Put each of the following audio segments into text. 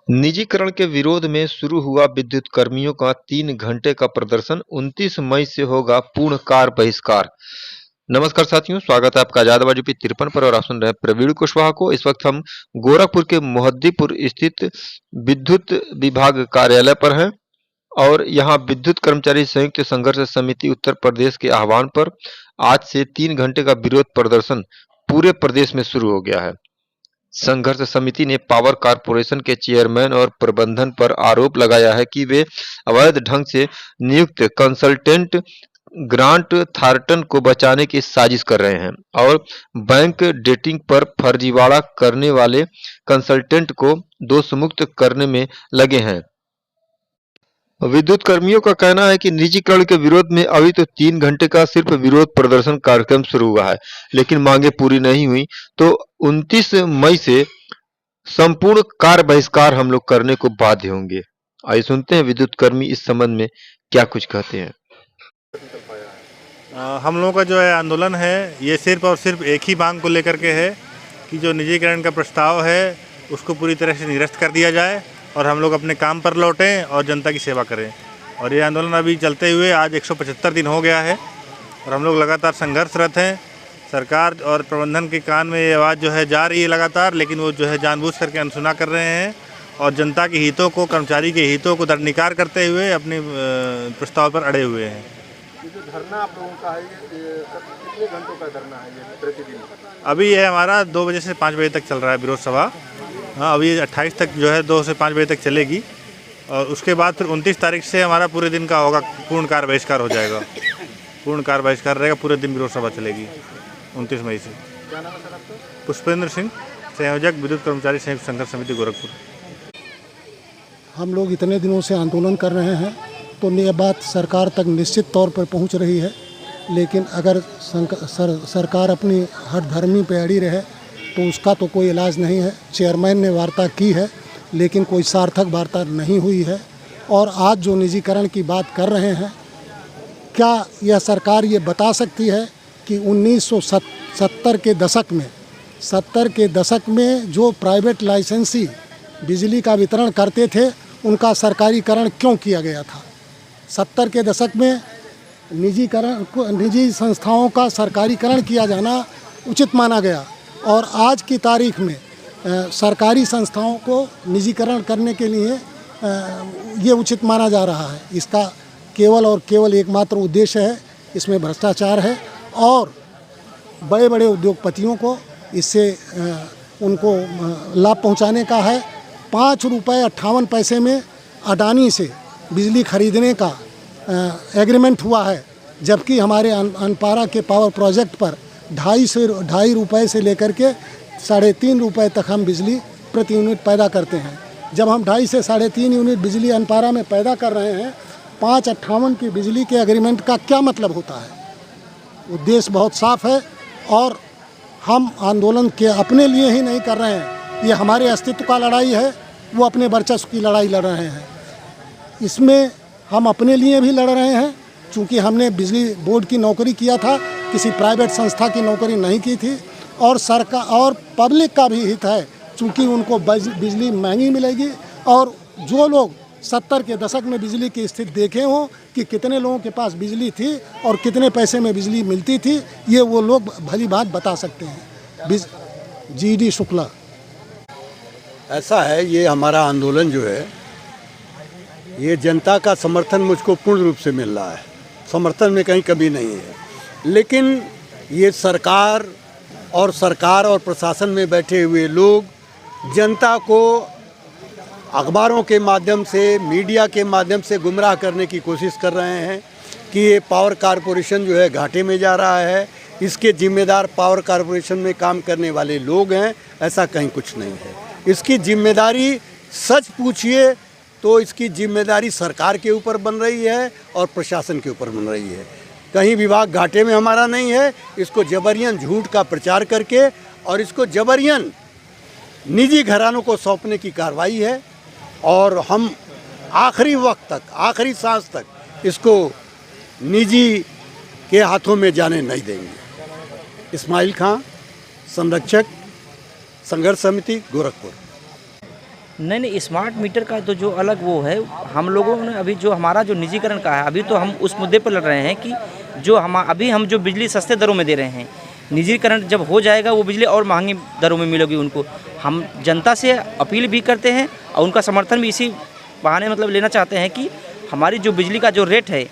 निजीकरण के विरोध में शुरू हुआ विद्युत कर्मियों का 3 घंटे का प्रदर्शन। 29 मई से होगा पूर्णकार बहिष्कार। नमस्कार साथियों, स्वागत है आपका आजादबाजी पे 53 पर और आप सुन रहे हैं प्रवीण कुशवाहा को। इस वक्त हम गोरखपुर के मोहद्दीपुर स्थित विद्युत विभाग कार्यालय पर हैं और यहाँ विद्युत कर्मचारी संयुक्त संघर्ष समिति उत्तर प्रदेश के आह्वान पर आज से 3 घंटे का विरोध प्रदर्शन पूरे प्रदेश में शुरू हो गया है। संघर्ष समिति ने पावर कारपोरेशन के चेयरमैन और प्रबंधन पर आरोप लगाया है कि वे अवैध ढंग से नियुक्त कंसल्टेंट ग्रांट थार्टन को बचाने की साजिश कर रहे हैं और बैंक डेटिंग पर फर्जीवाड़ा करने वाले कंसल्टेंट को दोषमुक्त करने में लगे हैं। विद्युत कर्मियों का कहना है कि निजीकरण के विरोध में अभी तो 3 घंटे का सिर्फ विरोध प्रदर्शन कार्यक्रम शुरू हुआ है, लेकिन मांगे पूरी नहीं हुई तो 29 मई से संपूर्ण कार्य बहिष्कार हम लोग करने को बाध्य होंगे। आइए सुनते हैं विद्युत कर्मी इस संबंध में क्या कुछ कहते हैं। हम लोगों का जो है आंदोलन है ये सिर्फ और सिर्फ एक ही मांग को लेकर के है कि जो निजीकरण का प्रस्ताव है उसको पूरी तरह से निरस्त कर दिया जाए और हम लोग अपने काम पर लौटें और जनता की सेवा करें। और ये आंदोलन अभी चलते हुए आज 175 दिन हो गया है और हम लोग लगातार संघर्षरत हैं। सरकार और प्रबंधन के कान में ये आवाज़ जो है जा रही है लगातार, लेकिन वो जो है जानबूझ करके अनसुना कर रहे हैं और जनता के हितों को, कर्मचारी के हितों को दरकिनार करते हुए अपने प्रस्ताव पर अड़े हुए हैं। ये जो धरना आप लोगों का है ये कितने घंटों का धरना है ये प्रतिदिन? अभी ये हमारा 2 बजे से 5 बजे तक चल रहा है विरोध सभा। हाँ, अभी 28 तक जो है 2 से 5 बजे तक चलेगी और उसके बाद फिर 29 तारीख से हमारा पूरे दिन का होगा, पूर्ण कार्य बहिष्कार हो जाएगा। पूर्ण कार्य बहिष्कार रहेगा, पूरे दिन विरोध सभा चलेगी 29 मई से। क्या नाम है सर आपका? पुष्पेंद्र सिंह, संयोजक विद्युत कर्मचारी संयुक्त संघर्ष समिति गोरखपुर। हम लोग इतने दिनों से आंदोलन कर रहे हैं तो ये बात सरकार तक निश्चित तौर पर पहुंच रही है, लेकिन अगर सरकार अपनी हठधर्मी पे अड़ी रहे तो उसका तो कोई इलाज नहीं है। चेयरमैन ने वार्ता की है लेकिन कोई सार्थक वार्ता नहीं हुई है। और आज जो निजीकरण की बात कर रहे हैं, क्या यह सरकार ये बता सकती है कि 1970 के दशक में जो प्राइवेट लाइसेंसी बिजली का वितरण करते थे उनका सरकारीकरण क्यों किया गया था? 70 के दशक में निजी संस्थाओं का सरकारीकरण किया जाना उचित माना गया और आज की तारीख में सरकारी संस्थाओं को निजीकरण करने के लिए ये उचित माना जा रहा है। इसका केवल और केवल एकमात्र उद्देश्य है, इसमें भ्रष्टाचार है और बड़े बड़े उद्योगपतियों को इससे उनको लाभ पहुंचाने का है। 5 रुपये 58 पैसे में अडानी से बिजली खरीदने का एग्रीमेंट हुआ है, जबकि हमारे अनपारा के पावर प्रोजेक्ट पर 2.5 रुपये से लेकर के 3.5 रुपये तक हम बिजली प्रति यूनिट पैदा करते हैं। जब हम 2.5 से 3.5 यूनिट बिजली अनपारा में पैदा कर रहे हैं, 5.58 की बिजली के एग्रीमेंट का क्या मतलब होता है? उद्देश्य बहुत साफ है और हम आंदोलन के अपने लिए ही नहीं कर रहे हैं, ये हमारे अस्तित्व का लड़ाई है, वो अपने वर्चस्व की लड़ाई लड़ रहे हैं। इसमें हम अपने लिए भी लड़ रहे हैं, चूँकि हमने बिजली बोर्ड की नौकरी किया था, किसी प्राइवेट संस्था की नौकरी नहीं की थी और सरकार और पब्लिक का भी हित है, चूँकि उनको बिजली महंगी मिलेगी। और जो लोग 70 के दशक में बिजली की स्थिति देखे हों कि कितने लोगों के पास बिजली थी और कितने पैसे में बिजली मिलती थी, ये वो लोग भली बात बता सकते हैं। GD शुक्ला। ऐसा है, ये हमारा आंदोलन जो है ये जनता का समर्थन मुझको पूर्ण रूप से मिल रहा है, समर्थन में कहीं कमी नहीं है। लेकिन ये सरकार और प्रशासन में बैठे हुए लोग जनता को अखबारों के माध्यम से, मीडिया के माध्यम से गुमराह करने की कोशिश कर रहे हैं कि ये पावर कारपोरेशन जो है घाटे में जा रहा है, इसके जिम्मेदार पावर कारपोरेशन में काम करने वाले लोग हैं। ऐसा कहीं कुछ नहीं है। इसकी जिम्मेदारी सच पूछिए तो इसकी जिम्मेदारी सरकार के ऊपर बन रही है और प्रशासन के ऊपर बन रही है। कहीं विभाग घाटे में हमारा नहीं है। इसको जबरियन झूठ का प्रचार करके और इसको जबरियन निजी घरानों को सौंपने की कार्रवाई है और हम आखिरी वक्त तक, आखिरी सांस तक इसको निजी के हाथों में जाने नहीं देंगे। इस्माइल खां, संरक्षक, संघर्ष समिति, गोरखपुर। नहीं, स्मार्ट मीटर का तो जो अलग वो है, हम लोगों ने अभी जो हमारा जो निजीकरण का है, अभी तो हम उस मुद्दे पर लड़ रहे हैं कि जो अभी हम जो बिजली सस्ते दरों में दे रहे हैं, निजीकरण जब हो जाएगा वो बिजली और महंगी दरों में मिलेगी उनको। हम जनता से अपील भी करते हैं और उनका समर्थन भी इसी बहाने मतलब लेना चाहते हैं कि हमारी जो बिजली का जो रेट है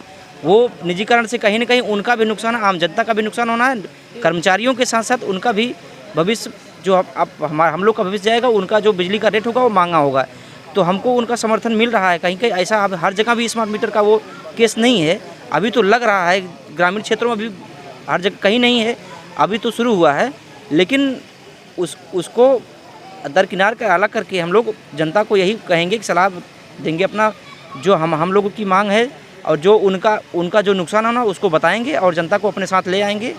वो निजीकरण से कहीं ना कहीं उनका भी नुकसान, आम जनता का भी नुकसान होना है, कर्मचारियों के साथ साथ उनका भी भविष्य जो हम लोग का भविष्य जाएगा, उनका जो बिजली का रेट होगा वो महंगा होगा। तो हमको उनका समर्थन मिल रहा है। कहीं कहीं ऐसा अब हर जगह भी स्मार्ट मीटर का वो केस नहीं है, अभी तो लग रहा है ग्रामीण क्षेत्रों में भी हर जगह कहीं नहीं है, अभी तो शुरू हुआ है। लेकिन उसको दरकिनार का अलग करके हम लोग जनता को यही कहेंगे कि सलाह देंगे, अपना जो हम लोगों की मांग है और जो उनका जो नुकसान होना उसको बताएंगे और जनता को अपने साथ ले आएंगे।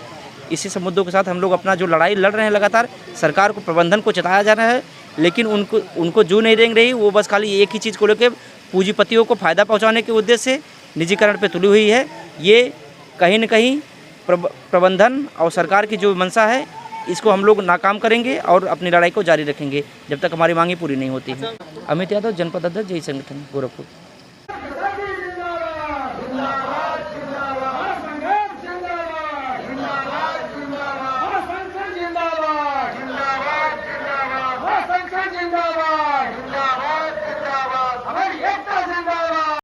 इसी सब मुद्दों के साथ हम लोग अपना जो लड़ाई लड़ रहे हैं लगातार, सरकार को, प्रबंधन को चेताया जा रहा है, लेकिन उनको जो नहीं देंग रही, वो बस खाली एक ही चीज़ को लेकर पूंजीपतियों को फ़ायदा पहुंचाने के उद्देश्य से निजीकरण पे तुली हुई है। ये कहीं न कहीं प्रबंधन और सरकार की जो मंशा है, इसको हम लोग नाकाम करेंगे और अपनी लड़ाई को जारी रखेंगे जब तक हमारी मांगें पूरी नहीं होती हैं। अमित यादव, जनपद अध्यक्ष, जय संगठन, गोरखपुर।